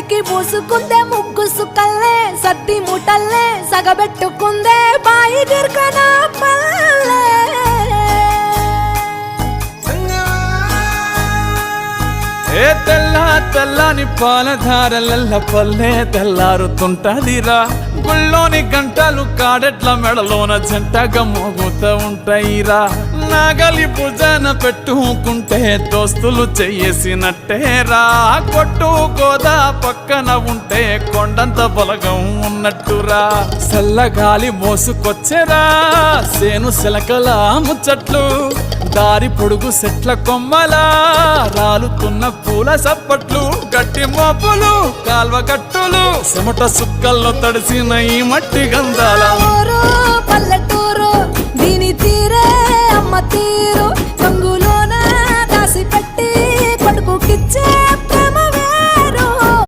నెత్తికి పూసుకుందే ముగ్గు సుక్కల్లే సద్ది మూటల్లే సగబెట్టుకుందే బాయి గిర్కన పల్లె ఏ తెల్లని పాలధారలల్ల పల్లె తెల్లారుతుంటదిరా గుళ్ళోని గంటలు కాడెట్ల మెడలోన జంటగా మోగుతూ ఉంటాయిరా నాగలి భుజాన పెట్టుకుంటే దోస్తులు చెయ్యేసినట్టేరా కొట్టు గోదా పక్కన ఉంటే కొండంత బలగం ఉన్నట్టురా చల్లగాలి మోసుకొచ్చెరా సేను శిలకల ముచ్చట్లు దారి పొడుగు చెట్ల కొమ్మలా రాలుతున్న పూల సప్పట్లు గట్టి మోపులు కాల్వ గట్టులు చెమట సుక్కల్లో తడిసిన ఈ మట్టి గంధాల పల్లెటూరు దీని తీరే అమ్మ తీరే